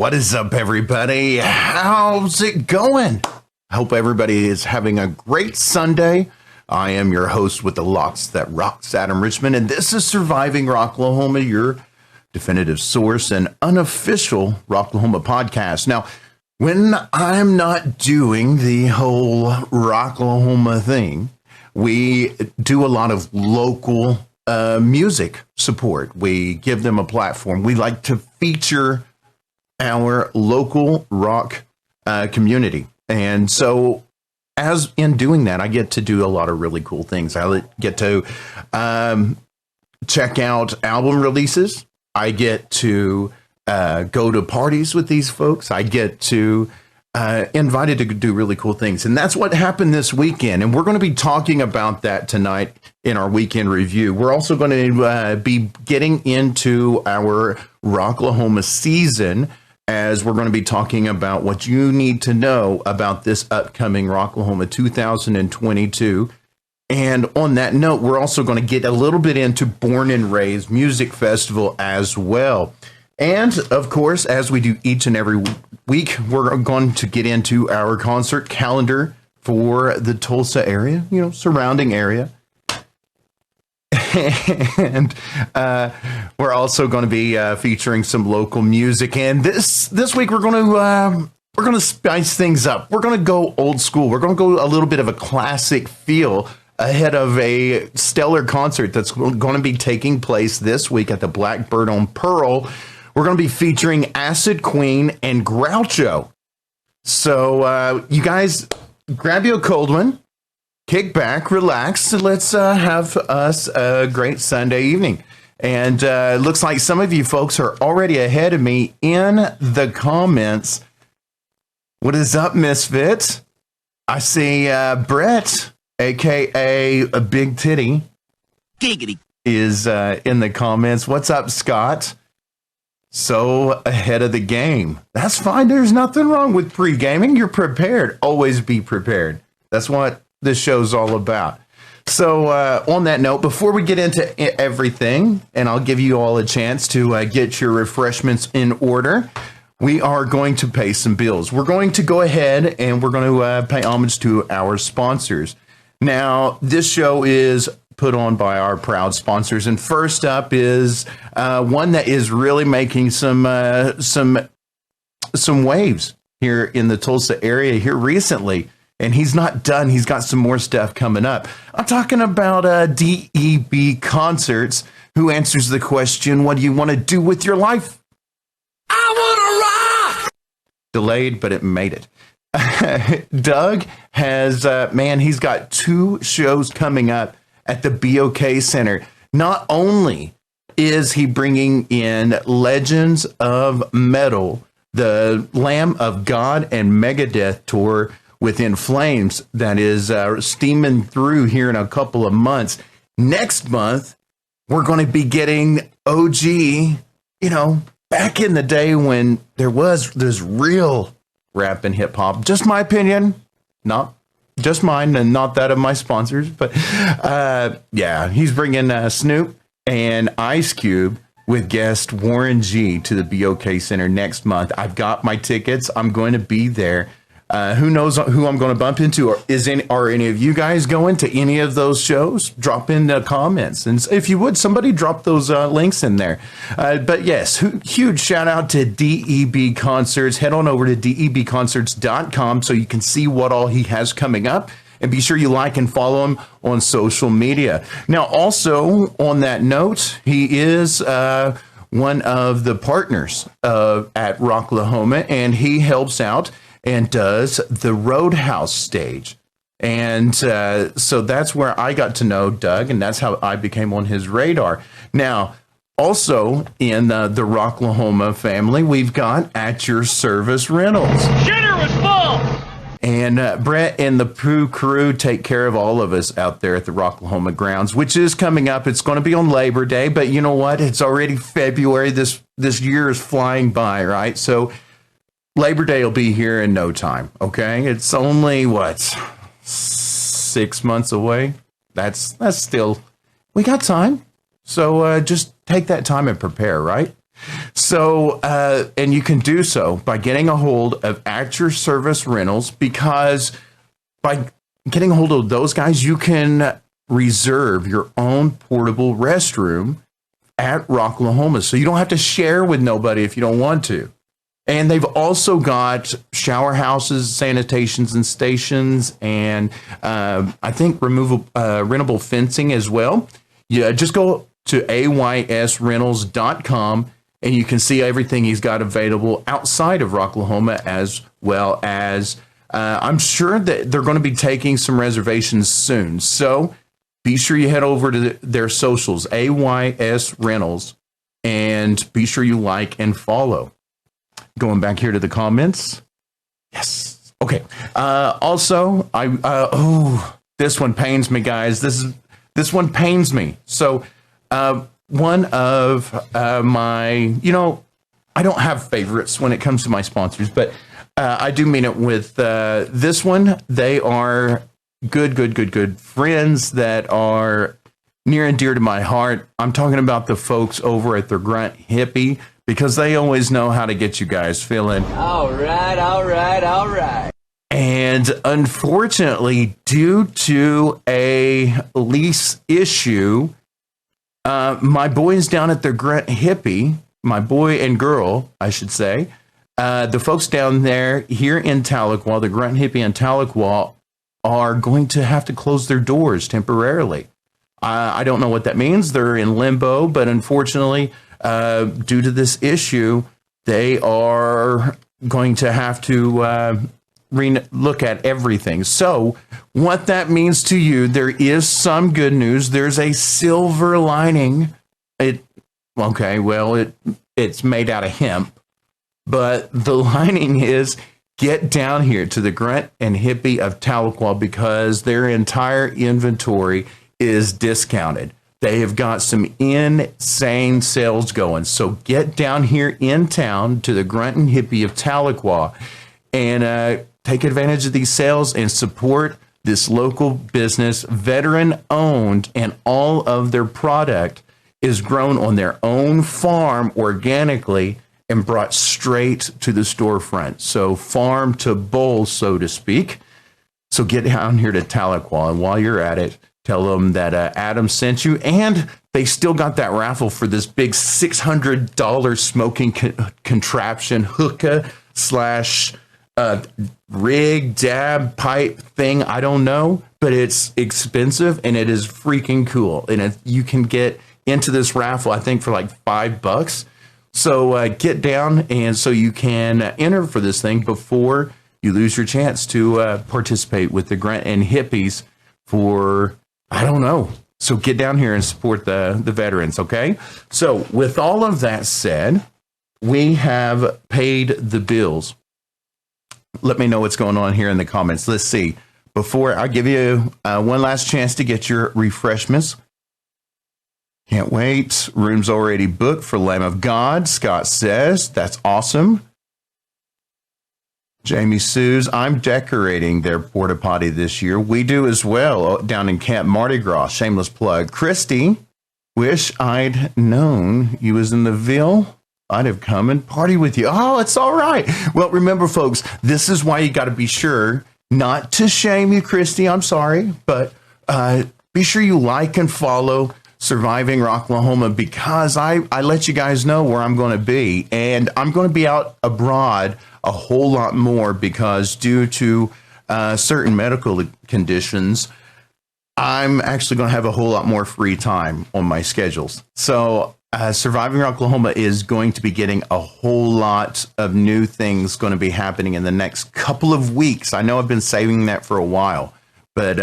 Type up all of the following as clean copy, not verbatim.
What is up, everybody? How's it going? I hope everybody is having a great Sunday. I am your host with the locks that rocks, Adam Richmond, and this is Surviving Rocklahoma, your definitive source and unofficial Rocklahoma podcast. Now, when I'm not doing the whole Rocklahoma thing, we do a lot of local music support. We give them a platform. We like to feature our local rock community. And so as in doing that, I get to do a lot of really cool things. I get to check out album releases. I get to go to parties with these folks. I get to invited to do really cool things. And that's what happened this weekend. And we're going to be talking about that tonight in our weekend review. We're also going to be getting into our Rocklahoma season, as we're going to be talking about what you need to know about this upcoming Rocklahoma 2022. And on that note, we're also going to get a little bit into Born and Raised Music Festival as well. And of course, as we do each and every week, we're going to get into our concert calendar for the Tulsa area, surrounding area. And we're also going to be featuring some local music. And this week we're going to spice things up. We're going to go old school. We're going to go a little bit of a classic feel ahead of a stellar concert that's going to be taking place this week at the Blackbird on Pearl. We're going to be featuring Acid Queen and Groucho. So you guys grab you a cold one. Kick back, relax, and let's have us a great Sunday evening. And it looks like some of you folks are already ahead of me in the comments. What is up, Misfits? I see Brett, a.k.a. a Big Titty, Giggity, is in the comments. What's up, Scott? So ahead of the game. That's fine. There's nothing wrong with pre-gaming. You're prepared. Always be prepared. That's what this show's all about. So on that note, before we get into everything, and I'll give you all a chance to get your refreshments in order, we are going to pay some bills. We're going to go ahead and we're going to pay homage to our sponsors. Now, this show is put on by our proud sponsors, and first up is one that is really making some waves here in the Tulsa area here recently. And he's not done. He's got some more stuff coming up. I'm talking about DEB Concerts, who answers the question, what do you want to do with your life? I want to rock! Delayed, but it made it. Doug has, he's got 2 shows coming up at the BOK Center. Not only is he bringing in Legends of Metal, the Lamb of God and Megadeth tour within Flames that is steaming through here in a couple of months. Next month, we're going to be getting OG, back in the day when there was this real rap and hip hop. Just my opinion, not just mine and not that of my sponsors. But he's bringing Snoop and Ice Cube with guest Warren G to the BOK Center next month. I've got my tickets. I'm going to be there. Who knows who I'm going to bump into? Or are any of you guys going to any of those shows? Drop in the comments. And if you would, somebody drop those links in there. But yes, huge shout out to DEB Concerts. Head on over to debconcerts.com so you can see what all he has coming up. And be sure you like and follow him on social media. Now, also on that note, he is one of the partners at Rocklahoma, and he helps out and does the Roadhouse stage. And so that's where I got to know Doug, and that's how I became on his radar. Now, also in the Rocklahoma family, we've got At Your Service Rentals. Shitter was full! And Brett and the Pooh crew take care of all of us out there at the Rocklahoma grounds, which is coming up. It's going to be on Labor Day, but you know what? It's already February. This year is flying by, right? So Labor Day will be here in no time, okay? It's only, 6 months away? That's still, we got time. So just take that time and prepare, right? So, and you can do so by getting a hold of At Your Service Rentals, because by getting a hold of those guys, you can reserve your own portable restroom at Rocklahoma. So you don't have to share with nobody if you don't want to. And they've also got shower houses, sanitations and stations, and I think rentable fencing as well. Yeah, just go to aysrentals.com. And you can see everything he's got available outside of Rocklahoma, as well as I'm sure that they're going to be taking some reservations soon. So be sure you head over to their socials, AYS Rentals, and be sure you like and follow. Going back here to the comments. Yes. Okay. Also, this one pains me, guys. This one pains me. So, one of my, I don't have favorites when it comes to my sponsors, but I do mean it with this one. They are good friends that are near and dear to my heart. I'm talking about the folks over at the Grunt Hippie, because they always know how to get you guys feeling. All right. And unfortunately, due to a lease issue, my boys down at the Grunt Hippie, my boy and girl, I should say, the folks down there here in Tahlequah, the Grunt Hippie in Tahlequah, are going to have to close their doors temporarily. I don't know what that means. They're in limbo, but unfortunately, due to this issue, they are going to have to look at everything. So what that means to you, there is some good news. There's a silver lining. It's made out of hemp, but the lining is get down here to the Grunt and Hippie of Tahlequah, because their entire inventory is discounted. They have got some insane sales going. So get down here in town to the Grunt and Hippie of Tahlequah and take advantage of these sales and support this local business, veteran owned, and all of their product is grown on their own farm organically and brought straight to the storefront. So farm to bowl, so to speak. So get down here to Tahlequah, and while you're at it, tell them that Adam sent you, and they still got that raffle for this big $600 smoking contraption, hookah / rig, dab, pipe thing. I don't know, but it's expensive and it is freaking cool. And you can get into this raffle, I think, for like $5. So get down, and so you can enter for this thing before you lose your chance to participate with the Grunt and Hippies for, I don't know. So get down here and support the veterans, okay? So with all of that said, we have paid the bills. Let me know what's going on here in the comments. Let's see. Before I give you one last chance to get your refreshments. Can't wait. Room's already booked for Lamb of God. Scott says, that's awesome. Jamie Sues, I'm decorating their porta potty this year. We do as well down in Camp Mardi Gras. Shameless plug. Christy, wish I'd known you was in the Ville. I'd have come and party with you. Oh, it's all right. Well, remember, folks, this is why you got to be sure not to shame you, Christy. I'm sorry, but be sure you like and follow Surviving Rocklahoma, because I let you guys know where I'm going to be. And I'm going to be out abroad a whole lot more because due to certain medical conditions, I'm actually going to have a whole lot more free time on my schedules. So Surviving Rocklahoma is going to be getting a whole lot of new things going to be happening in the next couple of weeks. I know I've been saving that for a while, but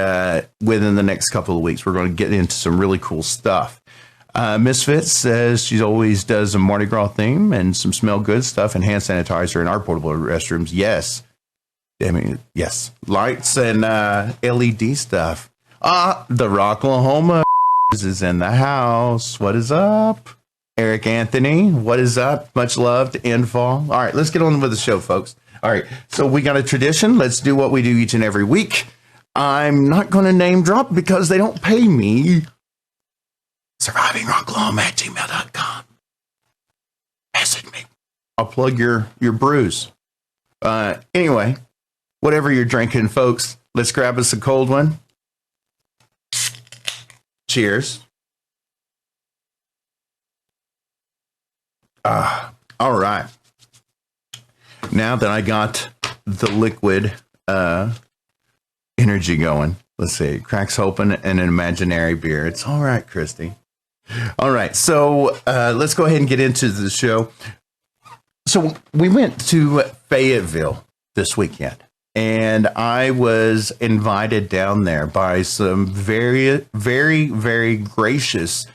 within the next couple of weeks, we're going to get into some really cool stuff. Misfits says she always does a Mardi Gras theme and some smell good stuff and hand sanitizer in our portable restrooms. Yes. I mean, yes. Lights and LED stuff. The Rocklahoma is in the house. What is up? Eric Anthony, what is up? Much love to Infall. All right, let's get on with the show, folks. All right, so we got a tradition. Let's do what we do each and every week. I'm not going to name drop because they don't pay me. survivingrocklahoma@gmail.com. Message me. I'll plug your brews. Anyway, whatever you're drinking, folks, let's grab us a cold one. Cheers. All right. Now that I got the liquid energy going, let's see. Cracks open an imaginary beer. It's all right, Christy. All right. So let's go ahead and get into the show. So we went to Fayetteville this weekend, and I was invited down there by some very, very, very gracious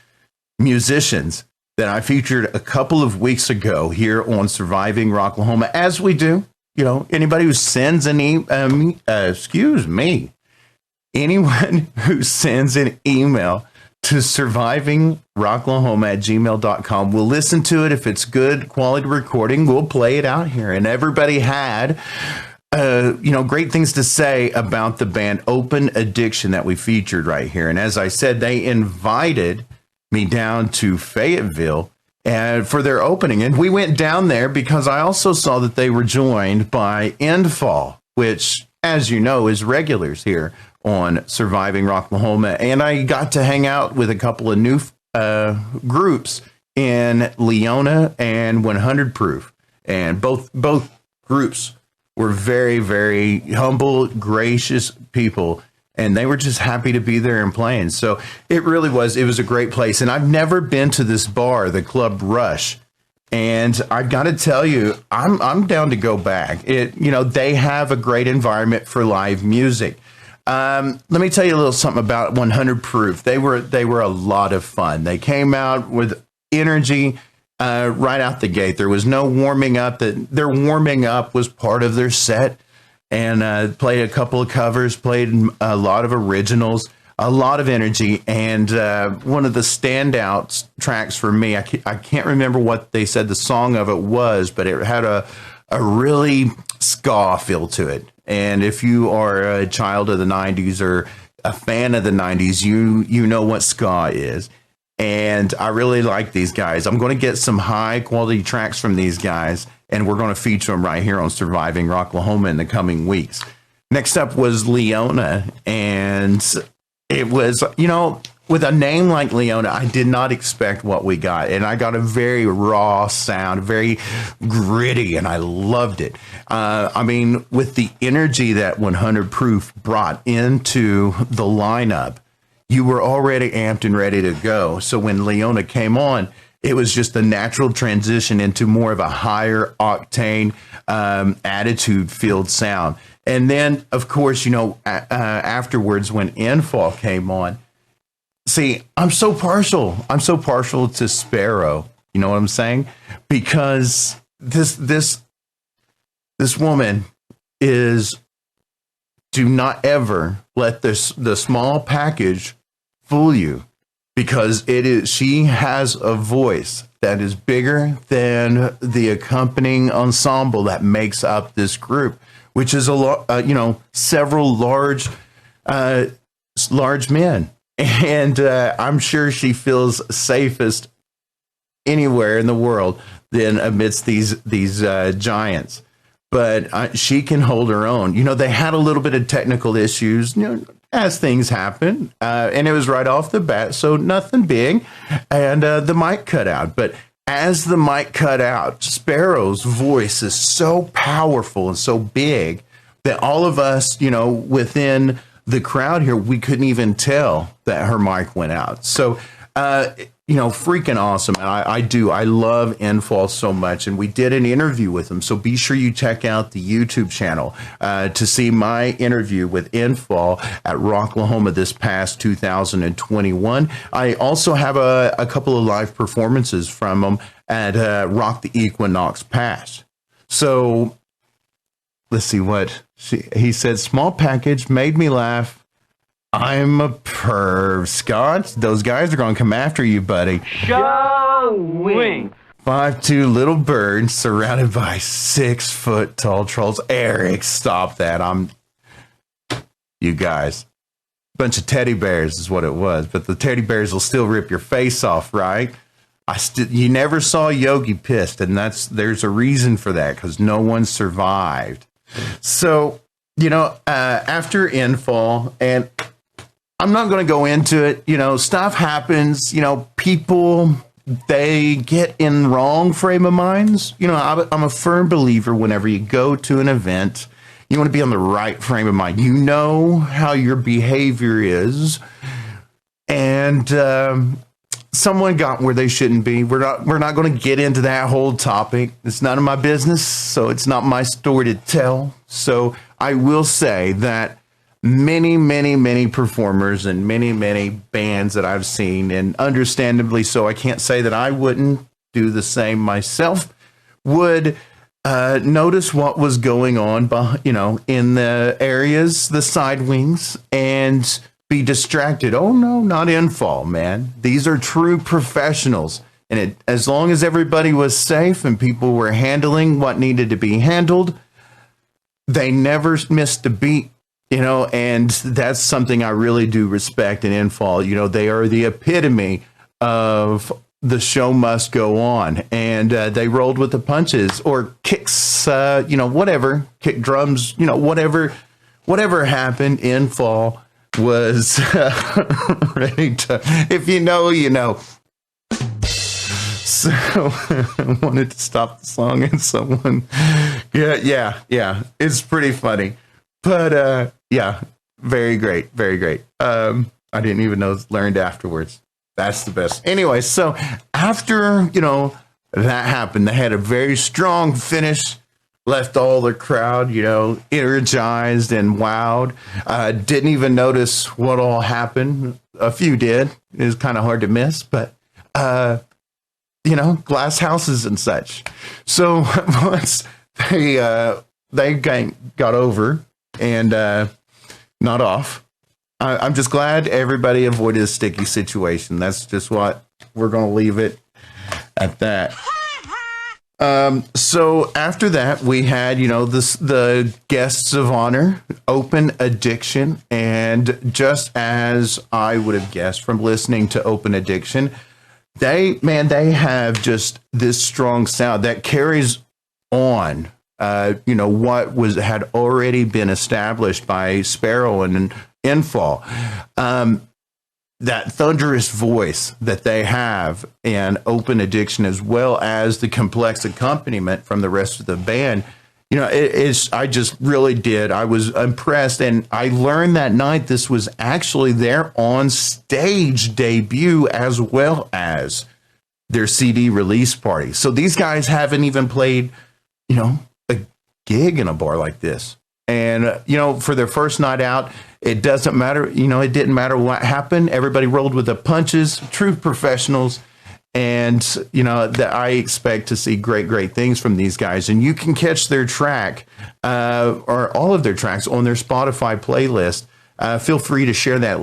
musicians that I featured a couple of weeks ago here on Surviving Rocklahoma, as we do. You know, anybody who sends an anyone who sends an email to survivingrocklahoma@gmail.com, we'll listen to it. If it's good quality recording, we'll play it out here. And everybody had great things to say about the band Open Addiction that we featured right here. And as I said, they invited me down to Fayetteville for their opening. And we went down there because I also saw that they were joined by Infall, which, as you know, is regulars here on Surviving Rocklahoma. And I got to hang out with a couple of new groups in Leona and 100 Proof. And both groups were very, very humble, gracious people, and they were just happy to be there and playing. So it was a great place. And I've never been to this bar, the Club Rush. And I've got to tell you, I'm down to go back. They have a great environment for live music. Let me tell you a little something about 100 Proof. They were a lot of fun. They came out with energy right out the gate. There was no warming up. Their warming up was part of their set, and played a couple of covers, played a lot of originals, a lot of energy. And one of the standout tracks for me, I can't remember what they said the song of it was, but it had a really ska feel to it. And if you are a child of the 90s or a fan of the 90s, you know what ska is. And I really like these guys. I'm going to get some high quality tracks from these guys, and we're going to feature them right here on Surviving Rocklahoma in the coming weeks. Next up was Leona, and it was, with a name like Leona, I did not expect what we got. And I got a very raw sound, very gritty, and I loved it. With the energy that 100 Proof brought into the lineup, you were already amped and ready to go. So when Leona came on, it was just a natural transition into more of a higher octane, attitude-filled sound. And then, of course, afterwards when Infall came on, see, I'm so partial to Sparrow. You know what I'm saying? Because this woman is, do not ever let the small package fool you, because she has a voice that is bigger than the accompanying ensemble that makes up this group, which is a lot, several large men. And I'm sure she feels safest anywhere in the world than amidst these giants. But she can hold her own. They had a little bit of technical issues, as things happen, and it was right off the bat, so nothing big, and the mic cut out. But as the mic cut out, Sparrow's voice is so powerful and so big that all of us, within the crowd here, we couldn't even tell that her mic went out. So, freaking awesome. And I love Infall so much. And we did an interview with him. So be sure you check out the YouTube channel to see my interview with Infall at Rocklahoma this past 2021. I also have a couple of live performances from him at Rock the Equinox Pass. So let's see what he said. Small package made me laugh. I'm a perv, Scott. Those guys are going to come after you, buddy. Showing. 5'2" little bird surrounded by 6 foot tall trolls. Eric, stop that. You guys. Bunch of teddy bears is what it was. But the teddy bears will still rip your face off, right? You never saw Yogi pissed, and there's a reason for that, because no one survived. So, after Infall, and I'm not going to go into it, stuff happens, people, they get in wrong frame of minds. I'm a firm believer whenever you go to an event, you want to be on the right frame of mind. You know how your behavior is, and someone got where they shouldn't be. We're not going to get into that whole topic. It's none of my business, so it's not my story to tell. So I will say that many, many, many performers and many, many bands that I've seen, and understandably so, I can't say that I wouldn't do the same myself, would notice what was going on, in the areas, the side wings, and be distracted. Oh no, not Infall, man. These are true professionals. And as long as everybody was safe and people were handling what needed to be handled, they never missed a beat, and that's something I really do respect in Infall. They are the epitome of the show must go on, and they rolled with the punches, or kicks, whatever, kick drums, whatever happened. Infall was ready to, if you know. So I wanted to stop the song, and someone, yeah, it's pretty funny, but yeah, very great. I didn't even know, learned afterwards. That's the best. Anyway, so after that happened, they had a very strong finish. Left all the crowd, energized and wowed. Didn't even notice what all happened. A few did. It was kind of hard to miss, but, glass houses and such. So once they got over and not off, I'm just glad everybody avoided a sticky situation. That's just what we're going to leave it at that. So after that, we had, the guests of honor, Open Addiction. And just as I would have guessed from listening to Open Addiction, they have just this strong sound that carries on, what had already been established by Sparrow and Infall. That thunderous voice that they have in Open Addiction, as well as the complex accompaniment from the rest of the band, I just really did. I was impressed, and I learned that night this was actually their on-stage debut as well as their CD release party. So these guys haven't even played, a gig in a bar like this. And, for their first night out, it doesn't matter. It didn't matter what happened. Everybody rolled with the punches, true professionals. And, that I expect to see great things from these guys. And you can catch their track or all of their tracks on their Spotify playlist. Feel free to share that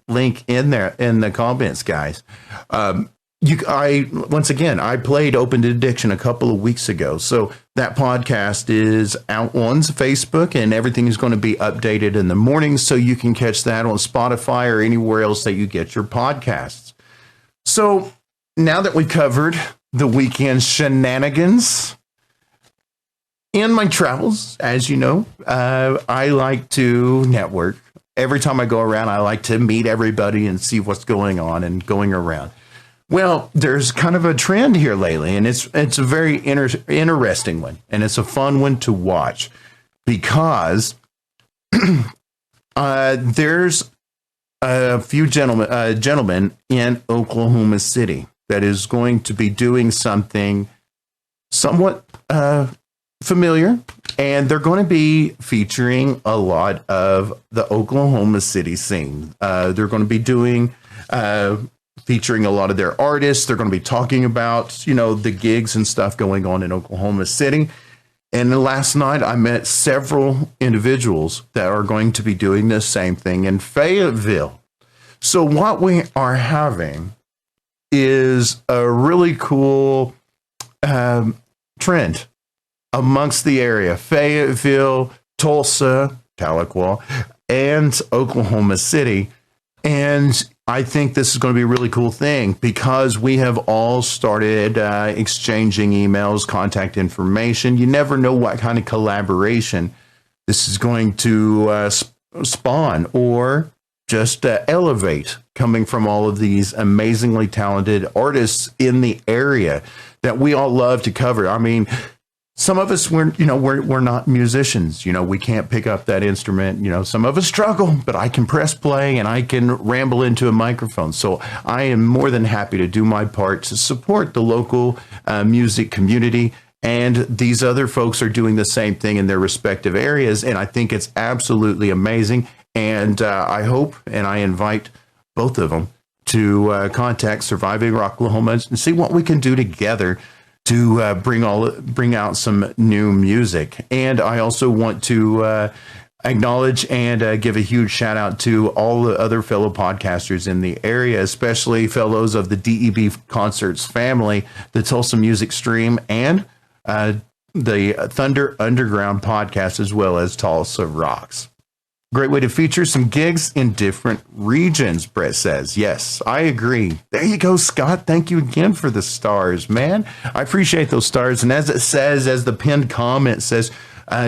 link in there in the comments, guys. Once again, I played Open Addiction a couple of weeks ago. So that podcast is out on Facebook, and everything is going to be updated in the morning. So you can catch that on Spotify or anywhere else that you get your podcasts. So now that we covered the weekend shenanigans. In my travels, as you know, I like to network. Every time I go around, I like to meet everybody and see what's going on and going around. Well, there's kind of a trend here lately, and it's a very interesting one, and it's a fun one to watch because there's a few gentlemen in Oklahoma City that is going to be doing something somewhat familiar, and they're going to be featuring a lot of the Oklahoma City scene. They're going to be doing featuring a lot of their artists. They're going to be talking about, you know, the gigs and stuff going on in Oklahoma City. And then last night I met several individuals that are going to be doing the same thing in Fayetteville. So what we are having is a really cool trend amongst the area. Fayetteville, Tulsa, Tahlequah, and Oklahoma City. And I think this is going to be a really cool thing because we have all started exchanging emails, contact information. You never know what kind of collaboration this is going to spawn or just elevate coming from all of these amazingly talented artists in the area that we all love to cover. I mean, some of us, we're not musicians. You know, we can't pick up that instrument. You know, some of us struggle, but I can press play and I can ramble into a microphone. So I am more than happy to do my part to support the local music community. And these other folks are doing the same thing in their respective areas. And I think it's absolutely amazing. And I hope and I invite both of them to contact Surviving Rocklahoma and see what we can do together to bring out some new music. And I also want to acknowledge and give a huge shout out to all the other fellow podcasters in the area, especially fellows of the DEB Concerts family, the Tulsa Music Stream, and the Thunder Underground podcast, as well as Tulsa Rocks. Great way to feature some gigs in different regions, Brett says. Yes, I agree. There you go, Scott. Thank you again for the stars, man. I appreciate those stars. And as it says, as the pinned comment says,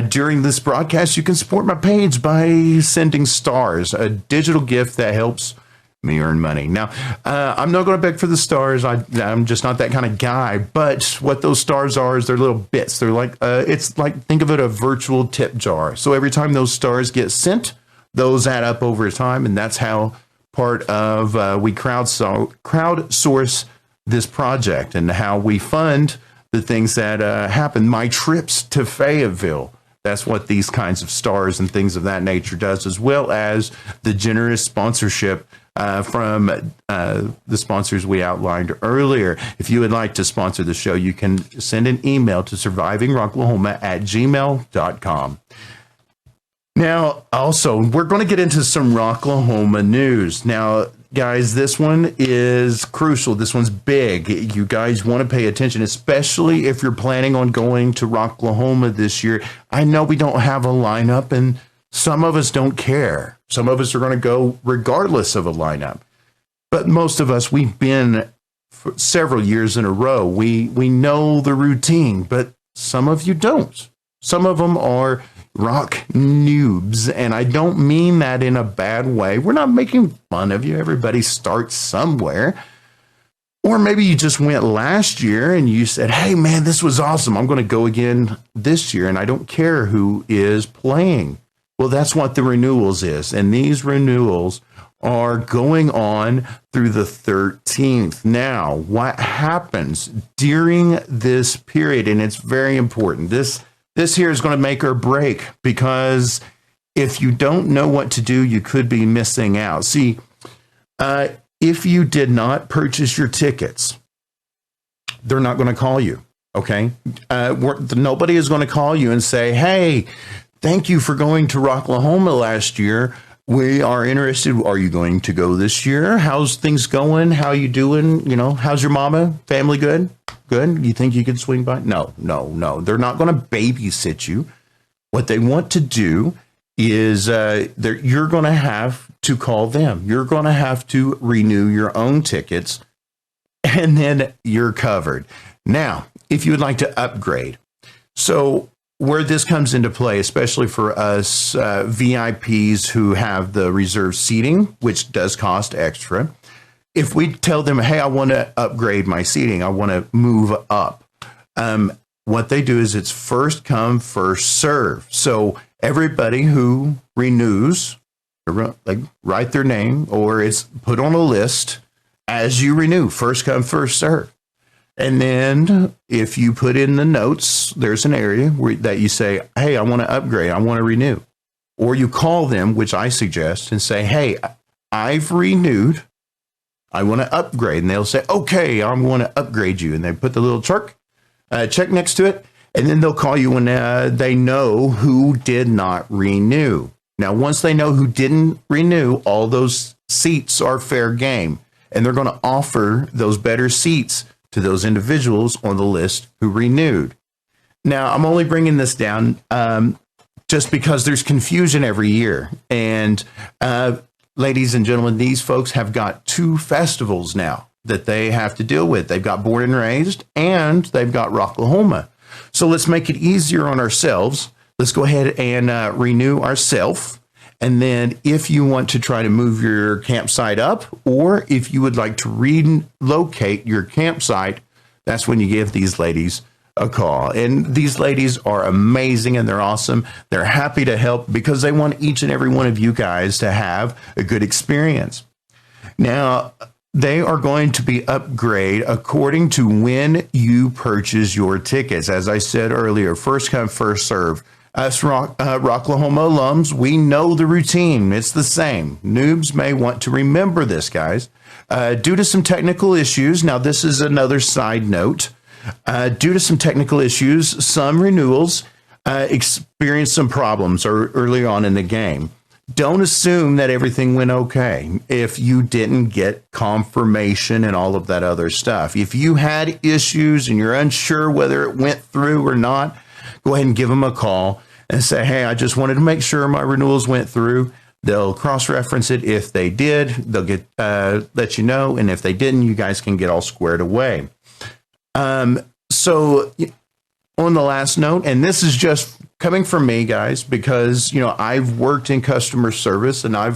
during this broadcast, you can support my page by sending stars, a digital gift that helps me earn money. Now, I'm not going to beg for the stars. I'm just not that kind of guy. But what those stars are is they're little bits. They're like, it's like, think of it a virtual tip jar. So every time those stars get sent, those add up over time. And that's how part of we crowdsource this project and how we fund the things that happen. My trips to Fayetteville. That's what these kinds of stars and things of that nature does, as well as the generous sponsorship from the sponsors we outlined earlier. If you would like to sponsor the show, you can send an email to survivingrocklahoma@gmail.com. Now, also, we're going to get into some Rocklahoma news. Now, guys, this one is crucial. This one's big. You guys want to pay attention, especially if you're planning on going to Rocklahoma this year. I know we don't have a lineup, and some of us don't care. Some of us are going to go regardless of a lineup. But most of us, we've been for several years in a row. We know the routine, but some of you don't. Some of them are rock noobs, and I don't mean that in a bad way. We're not making fun of you. Everybody starts somewhere. Or maybe you just went last year and you said, hey, man, this was awesome. I'm going to go again this year, and I don't care who is playing. Well, that's what the renewals is. And these renewals are going on through the 13th. Now, what happens during this period, and it's very important, this here is going to make or break, because if you don't know what to do, you could be missing out. See, if you did not purchase your tickets, they're not going to call you, okay? Nobody is going to call you and say, hey, thank you for going to Rocklahoma last year. We are interested. Are you going to go this year? How's things going? How you doing? You know, how's your mama? Family good? Good. You think you could swing by? No. They're not going to babysit you. What they want to do is you're going to have to call them. You're going to have to renew your own tickets, and then you're covered. Now, if you would like to upgrade, so where this comes into play, especially for us VIPs who have the reserved seating, which does cost extra, if we tell them, hey, I want to upgrade my seating, I want to move up, what they do is it's first come, first serve. So everybody who renews, like write their name, or it's put on a list as you renew, first come, first serve. And then if you put in the notes, there's an area that you say, hey, I want to upgrade, I want to renew. Or you call them, which I suggest, and say, hey, I've renewed, I want to upgrade. And they'll say, okay, I'm going to upgrade you. And they put the little check next to it. And then they'll call you when they know who did not renew. Now, once they know who didn't renew, all those seats are fair game. And they're going to offer those better seats to those individuals on the list who renewed. Now, I'm only bringing this down just because there's confusion every year. And ladies and gentlemen, these folks have got 2 festivals now that they have to deal with. They've got Born and Raised, and they've got Rocklahoma. So let's make it easier on ourselves. Let's go ahead and renew ourselves. And then if you want to try to move your campsite up, or if you would like to relocate your campsite, that's when you give these ladies a call. And these ladies are amazing and they're awesome. They're happy to help because they want each and every one of you guys to have a good experience. Now, they are going to be upgrade according to when you purchase your tickets. As I said earlier, first come, first serve. Us Rocklahoma alums, we know the routine. It's the same. Noobs may want to remember this, guys. Due to some technical issues, now this is another side note. Due to some technical issues, some renewals experienced some problems early on in the game. Don't assume that everything went okay if you didn't get confirmation and all of that other stuff. If you had issues and you're unsure whether it went through or not, go ahead and give them a call and say, hey, I just wanted to make sure my renewals went through. They'll cross-reference it. If they did, they'll get let you know. And if they didn't, you guys can get all squared away. So on the last note, and this is just coming from me, guys, because, you know, I've worked in customer service and I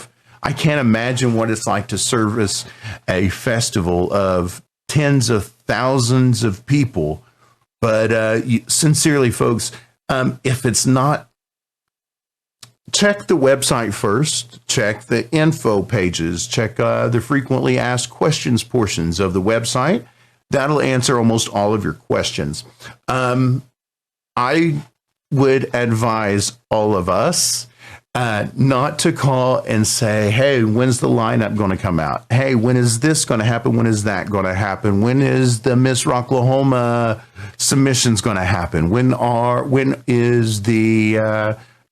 can't imagine what it's like to service a festival of tens of thousands of people. But sincerely, folks, if it's not, check the website first, check the info pages, check the frequently asked questions portions of the website. That'll answer almost all of your questions. I would advise all of us not to call and say, hey, when's the lineup going to come out? Hey, when is this going to happen? When is that going to happen? When is the Miss Rocklahoma submissions going to happen? When is the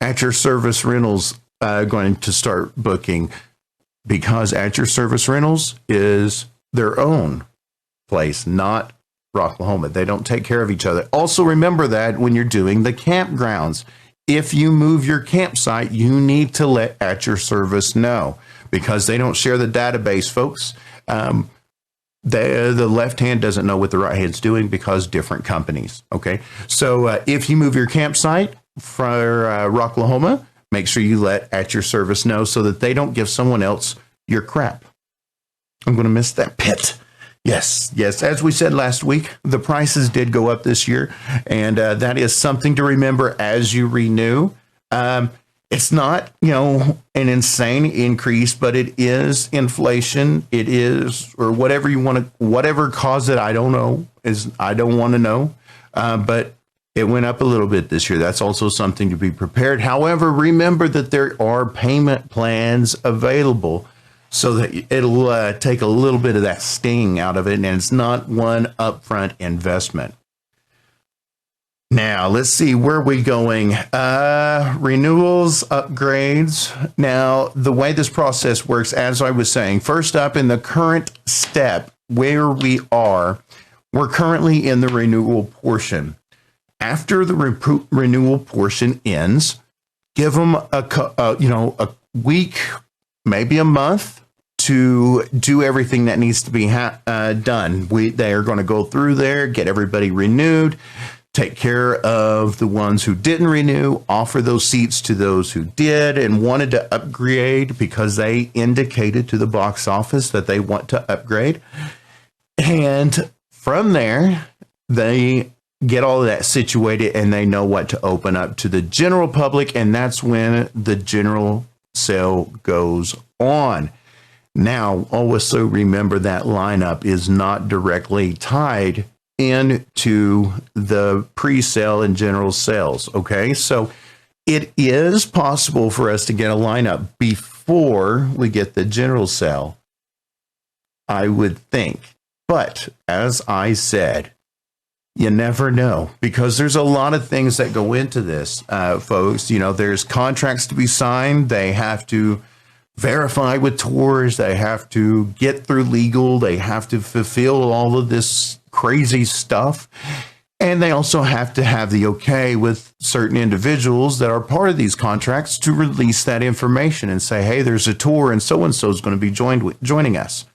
At Your Service Rentals going to start booking? Because At Your Service Rentals is their own place, not Rocklahoma. They don't take care of each other. Also remember that when you're doing the campgrounds, if you move your campsite, you need to let At Your Service know, because they don't share the database, folks. The left hand doesn't know what the right hand's doing because different companies. Okay. So if you move your campsite for Rocklahoma, make sure you let At Your Service know so that they don't give someone else your crap. I'm going to miss that pit. Yes. As we said last week, the prices did go up this year, and that is something to remember as you renew. It's not, an insane increase, but it is inflation. It is, or whatever you want to, whatever caused it, I don't know. I don't want to know, but it went up a little bit this year. That's also something to be prepared. However, remember that there are payment plans available, so that it'll take a little bit of that sting out of it, and it's not one upfront investment. Now, let's see, where are we going? Renewals, upgrades. Now, the way this process works, as I was saying, first up in the current step where we are, we're currently in the renewal portion. After the renewal portion ends, give them a week, maybe a month, to do everything that needs to be done. They are going to go through there, get everybody renewed, take care of the ones who didn't renew, offer those seats to those who did and wanted to upgrade because they indicated to the box office that they want to upgrade. And from there, they get all of that situated and they know what to open up to the general public. And that's when the general sale goes on. Now, also remember that lineup is not directly tied into the pre-sale and general sales. Okay, so it is possible for us to get a lineup before we get the general sale, I would think. But as I said, you never know, because there's a lot of things that go into this, folks. You know, there's contracts to be signed. They have to verify with tours. They have to get through legal. They have to fulfill all of this crazy stuff. And they also have to have the okay with certain individuals that are part of these contracts to release that information and say, hey, there's a tour and so is going to be joining us.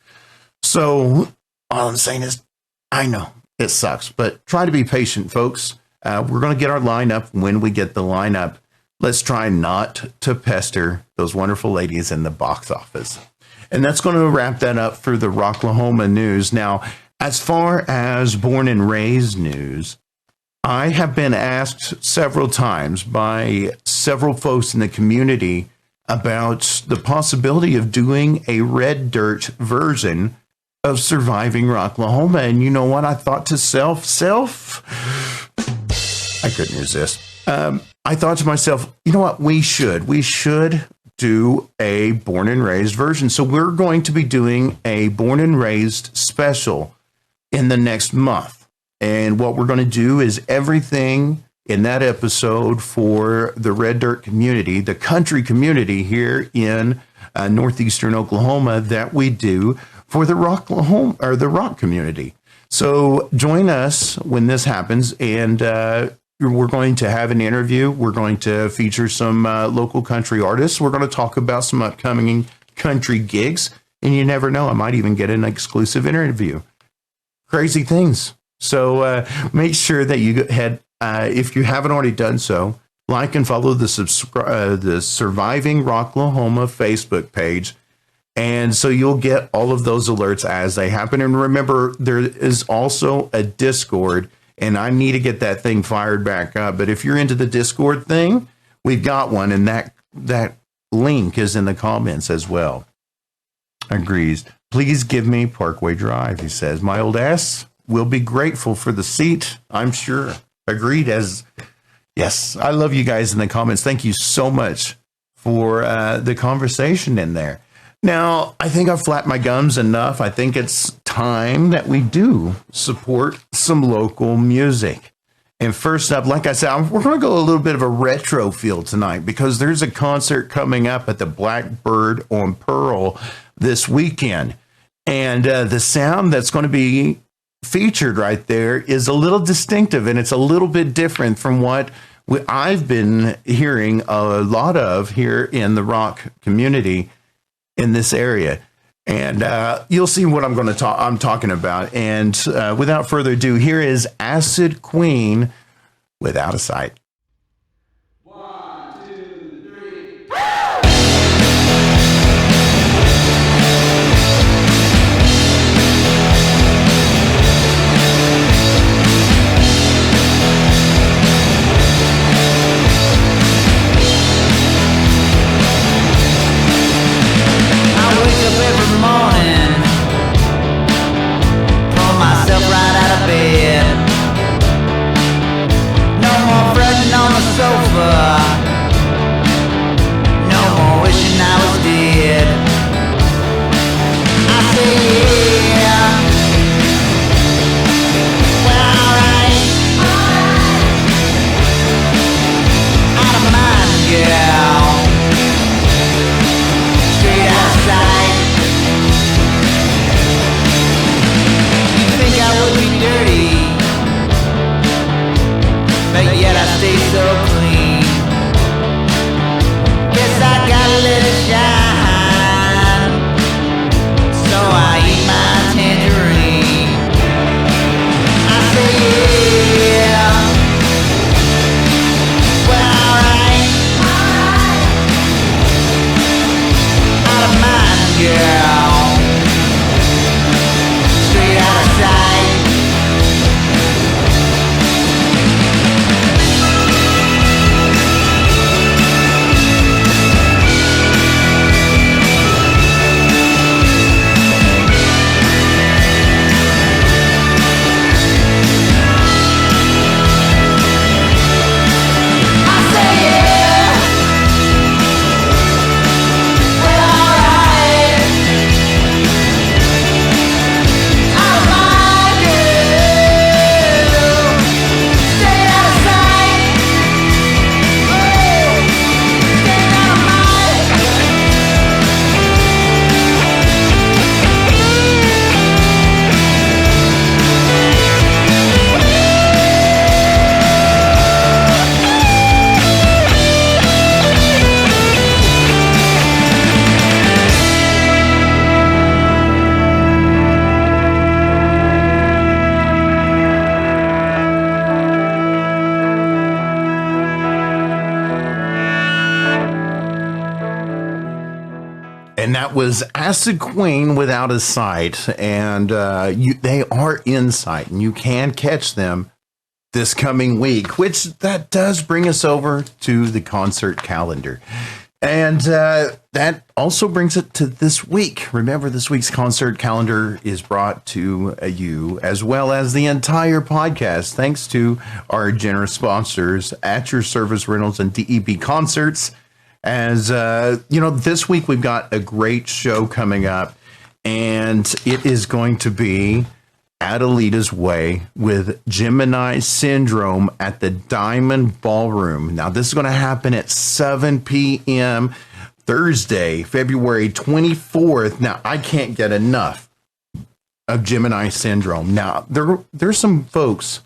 So all I'm saying is, I know it sucks, but try to be patient, folks. We're going to get our lineup when we get the lineup. Let's try not to pester those wonderful ladies in the box office. And that's going to wrap that up for the Rocklahoma news. Now, as far as born and raised news, I have been asked several times by several folks in the community about the possibility of doing a red dirt version of Surviving Rocklahoma. And you know what? I thought to I couldn't resist. I thought to myself, you know what? We should do a born and raised version. So we're going to be doing a born and raised special in the next month. And what we're going to do is everything in that episode for the Red Dirt community, the country community here in northeastern Oklahoma, that we do for the Rocklahoma or the rock community. So join us when this happens, and we're going to have an interview. We're going to feature some local country artists. We're going to talk about some upcoming country gigs, and you never know, I might even get an exclusive interview. Crazy things. So make sure that you head, if you haven't already done so, like and follow the Surviving Rocklahoma Facebook page. And so you'll get all of those alerts as they happen. And remember, there is also a Discord, and I need to get that thing fired back up. But if you're into the Discord thing, we've got one, and that link is in the comments as well. Agrees. Please give me Parkway Drive, he says. My old ass will be grateful for the seat, I'm sure. Agreed. Yes, I love you guys in the comments. Thank you so much for the conversation in there. Now, I think I've flapped my gums enough. I think it's time that we do support some local music. And first up, like I said, we're going to go a little bit of a retro feel tonight because there's a concert coming up at the Blackbird on Pearl this weekend. And the sound that's going to be featured right there is a little distinctive, and it's a little bit different from what I've been hearing a lot of here in the rock community in this area. And you'll see what I'm talking about. And without further ado, here is Acid Queen, Without a Sight. Right out of bed. No more friends. And that was Acid Queen Without a Sight. And they are in sight, and you can catch them this coming week, which that does bring us over to the concert calendar. And that also brings it to this week. Remember, this week's concert calendar is brought to you, as well as the entire podcast, thanks to our generous sponsors, At Your Service Rentals and DEB Concerts. As this week we've got a great show coming up, and it is going to be Adelita's Way with Gemini Syndrome at the Diamond Ballroom. Now, this is going to happen at 7 p.m. Thursday, February 24th. Now, I can't get enough of Gemini Syndrome. Now, there's some folks,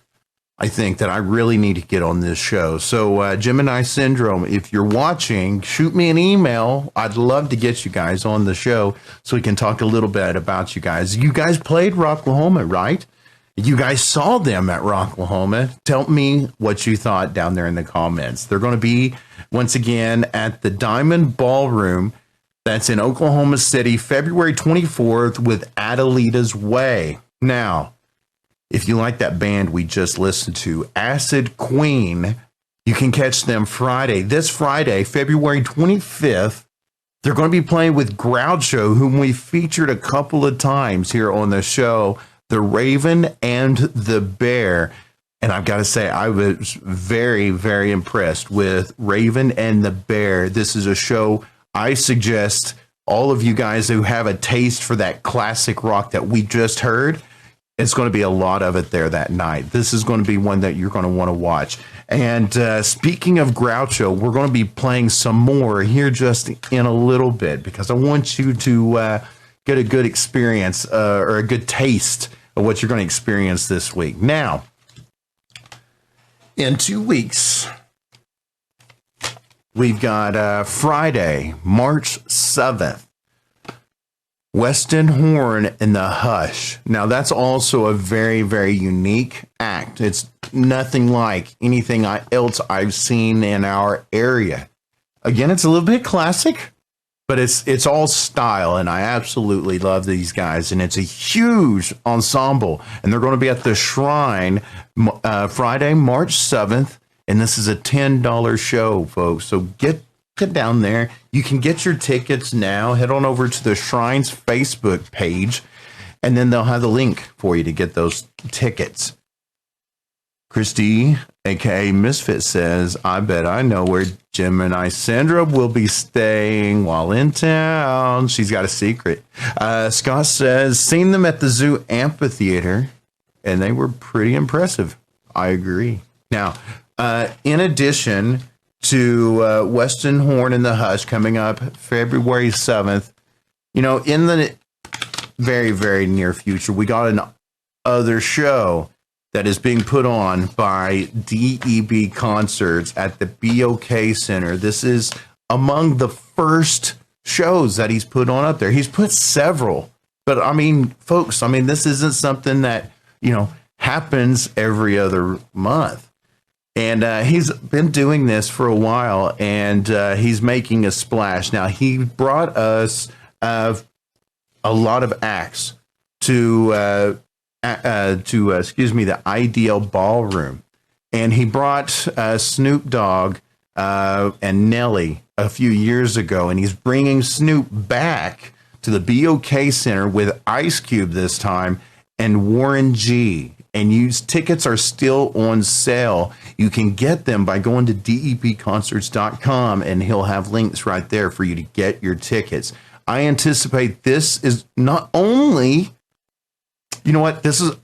I think, that I really need to get on this show. So, Gemini Syndrome, if you're watching, shoot me an email. I'd love to get you guys on the show so we can talk a little bit about you guys. You guys played Rocklahoma, right? You guys saw them at Rocklahoma. Tell me what you thought down there in the comments. They're going to be, once again, at the Diamond Ballroom. That's in Oklahoma City, February 24th with Adelita's Way. Now, if you like that band we just listened to, Acid Queen, you can catch them this Friday, February 25th. They're going to be playing with Groucho, whom we featured a couple of times here on the show, The Raven and the Bear. And I've got to say, I was very, very impressed with Raven and the Bear. This is a show I suggest all of you guys who have a taste for that classic rock that we just heard. It's going to be a lot of it there that night. This is going to be one that you're going to want to watch. And speaking of Groucho, we're going to be playing some more here just in a little bit, because I want you to get a good experience or a good taste of what you're going to experience this week. Now, in 2 weeks, we've got Friday, March 7th. Weston Horn and the Hush. Now, that's also a very, very unique act. It's nothing like anything else I've seen in our area. Again, it's a little bit classic, but it's all style, and I absolutely love these guys. And it's a huge ensemble, and they're going to be at the Shrine Friday, March 7th, and this is a $10 show, folks. So get down there. You can get your tickets now. Head on over to the Shrine's Facebook page, and then they'll have the link for you to get those tickets. Christy, aka Misfit, says, I bet I know where Gemini Syndrome will be staying while in town. She's got a secret. Scott says, seen them at the Zoo Amphitheater, and they were pretty impressive. I agree. Now, in addition to Weston Horn and the Hush coming up February 7th, in the very, very near future, we got an other show that is being put on by DEB Concerts at the BOK Center. This is among the first shows that he's put on up there. He's put several, but folks, this isn't something that, happens every other month. And he's been doing this for a while, and he's making a splash. Now, he brought us a lot of acts to the Ideal Ballroom. And he brought Snoop Dogg and Nelly a few years ago, and he's bringing Snoop back to the BOK Center with Ice Cube this time and Warren G. And tickets are still on sale. You can get them by going to debconcerts.com, and he'll have links right there for you to get your tickets. I anticipate this is not only,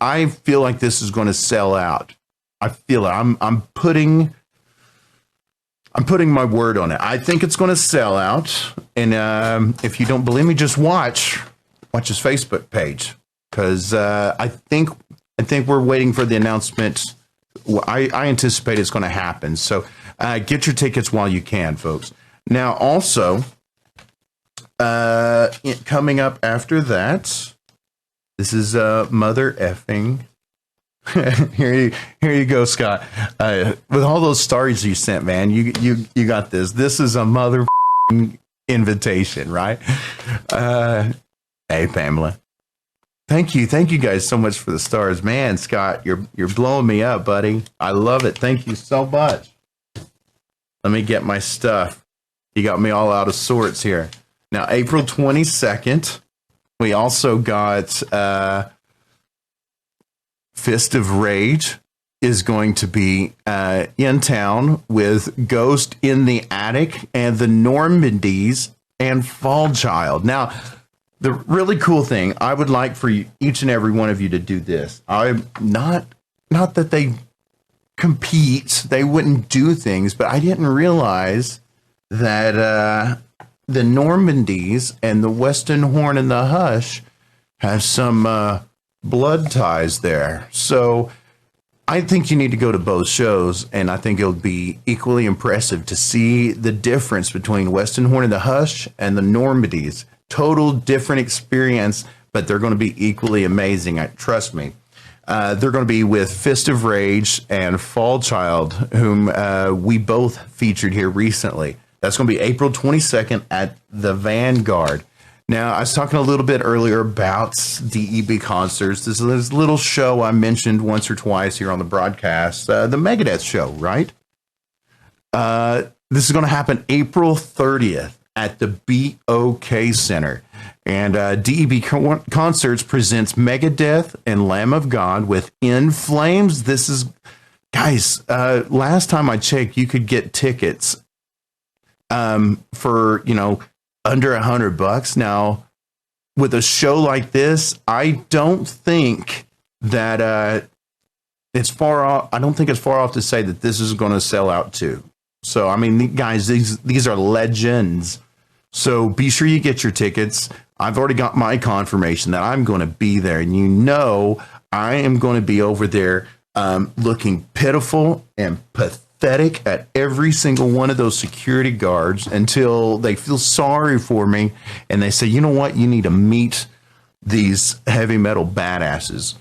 I feel like this is going to sell out. I feel it. I'm putting my word on it. I think it's going to sell out. And if you don't believe me, just watch his Facebook page, because I think we're waiting for the announcement. I anticipate it's going to happen. So get your tickets while you can, folks. Now, also, coming up after that, this is Mother Effing. Here you go, Scott. With all those stories you sent, man, you got this. This is a mother invitation, right? Hey, Pamela. Thank you guys so much for the stars, man. Scott, you're blowing me up, buddy. I love it. Thank you so much. Let me get my stuff. You got me all out of sorts here. Now, April 22nd, we also got Fist of Rage is going to be in town with Ghost in the Attic and the Normandys and Fall Child. Now, the really cool thing, I would like for you, each and every one of you to do this. I'm not that they compete, they wouldn't do things, but I didn't realize that the Normandys and the Western Horn and the Hush have some blood ties there. So I think you need to go to both shows, and I think it'll be equally impressive to see the difference between Western Horn and the Hush and the Normandys. Total different experience, but they're going to be equally amazing. Trust me. They're going to be with Fist of Rage and Fall Child, whom we both featured here recently. That's going to be April 22nd at the Vanguard. Now, I was talking a little bit earlier about DEB concerts. This little show I mentioned once or twice here on the broadcast, the Megadeth show, right? This is going to happen April 30th at the BOK Center. And DEB Concerts presents Megadeth and Lamb of God with In Flames. This is, guys, last time I checked, you could get tickets for, under $100. Now, with a show like this, I don't think that it's far off. I don't think it's far off to say that this is going to sell out too. So, I mean, guys, these are legends. So be sure you get your tickets. I've already got my confirmation that I'm going to be there, and I am going to be over there looking pitiful and pathetic at every single one of those security guards until they feel sorry for me and they say, you know what, you need to meet these heavy metal badasses.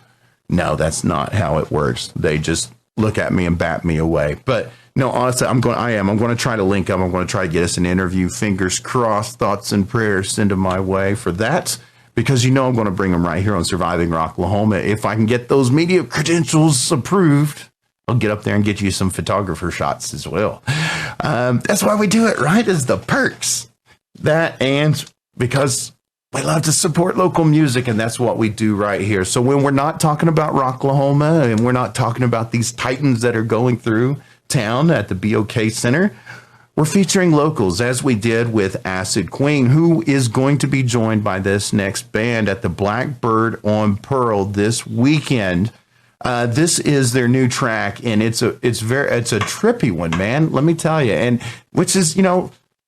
No, that's not how it works. They just look at me and bat me away. But no, honestly, I'm going to try to link up. I'm going to try to get us an interview. Fingers crossed, thoughts and prayers send them my way for that, because I'm going to bring them right here on Surviving Rocklahoma. If I can get those media credentials approved, I'll get up there and get you some photographer shots as well. That's why we do it, right? Is the perks. That, and because we love to support local music, and that's what we do right here. So when we're not talking about Rocklahoma and we're not talking about these titans that are going through town at the BOK Center, we're featuring locals, as we did with Acid Queen, who is going to be joined by this next band at the Blackbird on Pearl this weekend. This is their new track, and it's a trippy one, man. Let me tell you, and which is,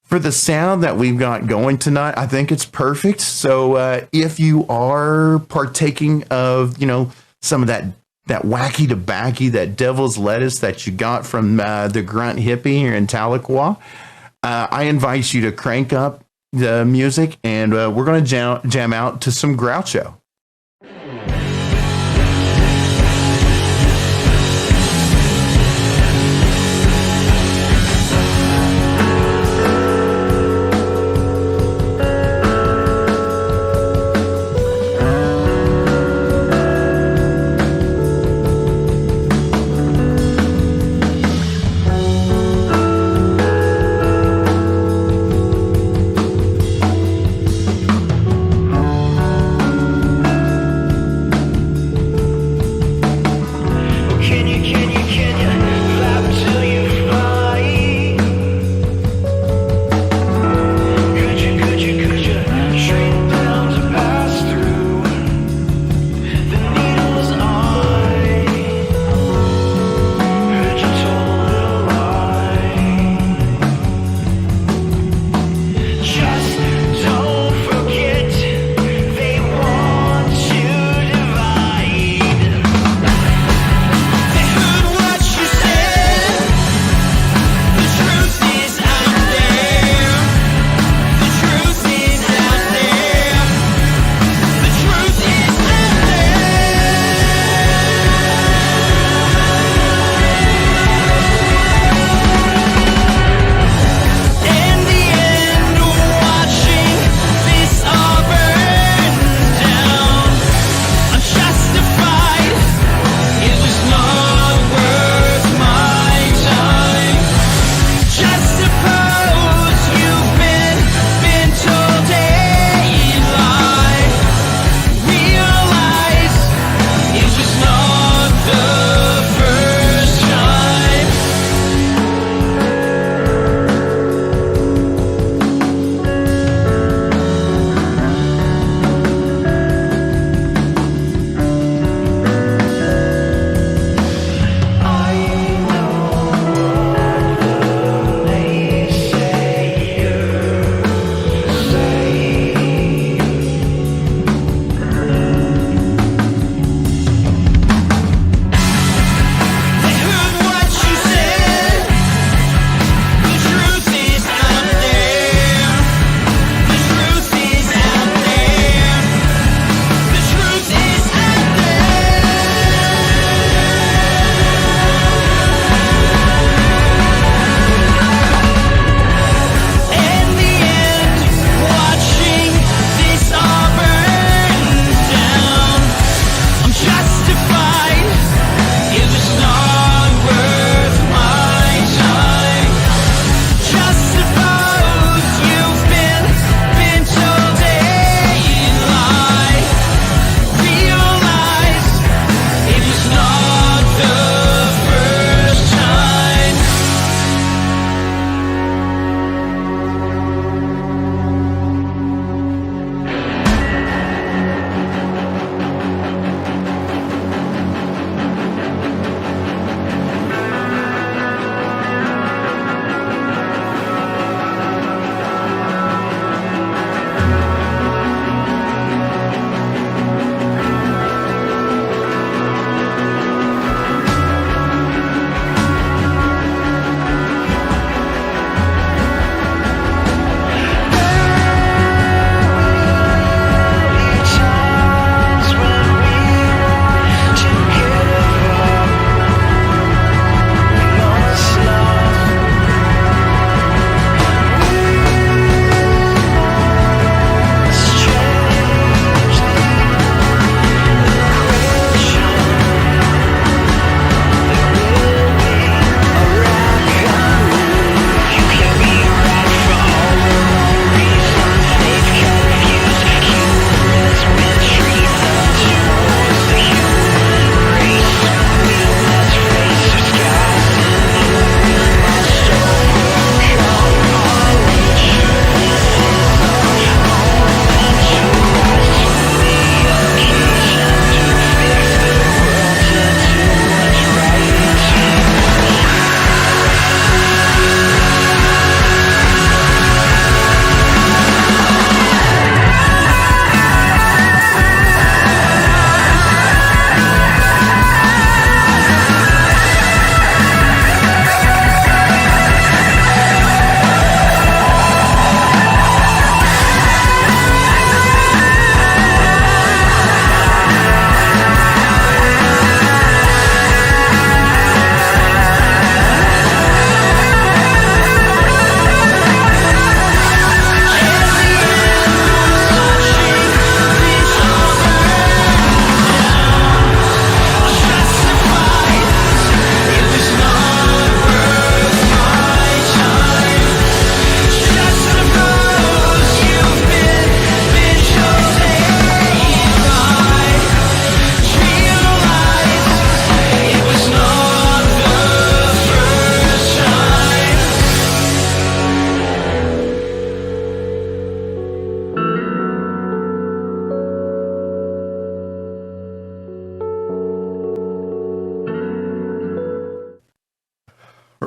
for the sound that we've got going tonight, I think it's perfect. So if you are partaking of, some of that wacky tobacco, that devil's lettuce that you got from the Grunt Hippie here in Tahlequah, I invite you to crank up the music, and we're going to jam out to some Groucho.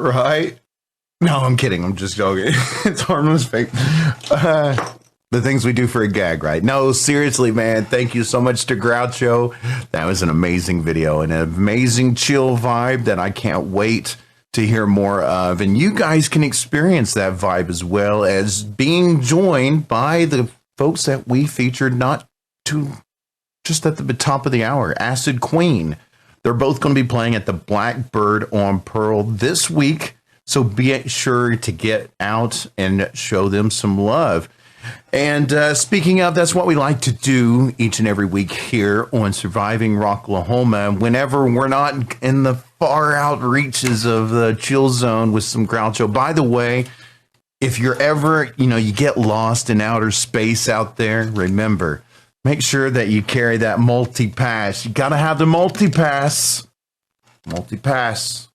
Right? No, I'm kidding. I'm just joking. It's harmless fake. The things we do for a gag, right? No, seriously, man. Thank you so much to Groucho. That was an amazing video and an amazing chill vibe that I can't wait to hear more of. And you guys can experience that vibe as well as being joined by the folks that we featured not too just at the top of the hour, Acid Queen. They're both going to be playing at the Blackbird on Pearl this week. So be sure to get out and show them some love. And speaking of, that's what we like to do each and every week here on Surviving Rocklahoma. Whenever we're not in the far out reaches of the chill zone with some Groucho. By the way, if you're ever, you get lost in outer space out there, remember, make sure that you carry that multi-pass. You got to have the multi-pass. Multi-pass.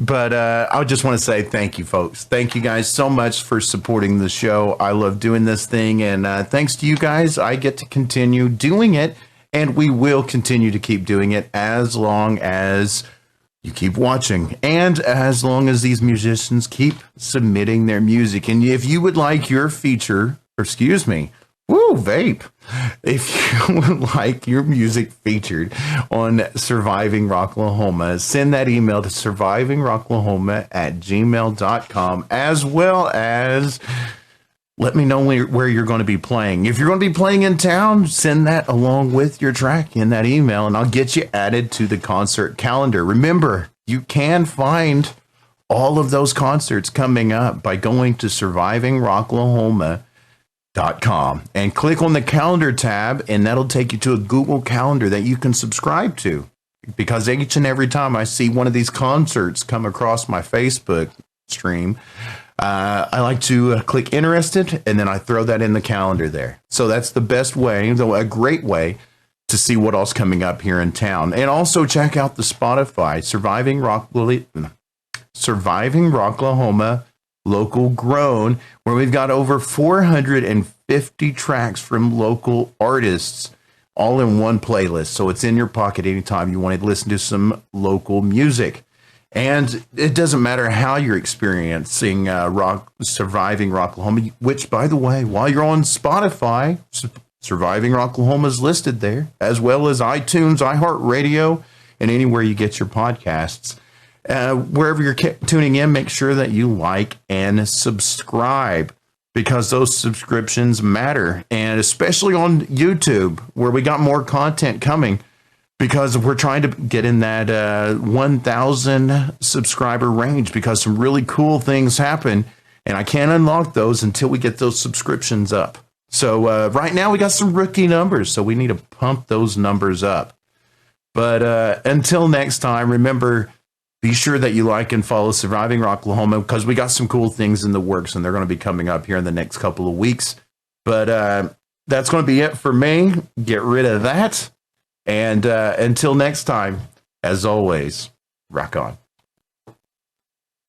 But I just want to say thank you, folks. Thank you guys so much for supporting the show. I love doing this thing. And thanks to you guys, I get to continue doing it. And we will continue to keep doing it as long as you keep watching. And as long as these musicians keep submitting their music. And if you would like your feature, or excuse me, vape. If you would like your music featured on Surviving Rocklahoma, send that email to survivingrocklahoma@gmail.com, as well as let me know where you're going to be playing. If you're going to be playing in town, send that along with your track in that email, and I'll get you added to the concert calendar. Remember, you can find all of those concerts coming up by going to survivingrocklahoma.com and click on the calendar tab, and that'll take you to a Google Calendar that you can subscribe to, because each and every time I see one of these concerts come across my Facebook stream, I like to click interested, and then I throw that in the calendar there. So that's the best way, though a great way to see what else coming up here in town. And also check out the Spotify Surviving Rocklahoma Local Grown, where we've got over 450 tracks from local artists all in one playlist. So it's in your pocket anytime you want to listen to some local music. And it doesn't matter how you're experiencing Surviving Rocklahoma, which, by the way, while you're on Spotify, Surviving Rocklahoma is listed there, as well as iTunes, iHeartRadio, and anywhere you get your podcasts. Wherever you're tuning in, make sure that you like and subscribe, because those subscriptions matter. And especially on YouTube, where we got more content coming, because we're trying to get in that 1,000 subscriber range, because some really cool things happen. And I can't unlock those until we get those subscriptions up. So right now we got some rookie numbers, so we need to pump those numbers up. But until next time, remember, be sure that you like and follow Surviving Rocklahoma, because we got some cool things in the works, and they're going to be coming up here in the next couple of weeks. But that's going to be it for me. Get rid of that. And until next time, as always, rock on.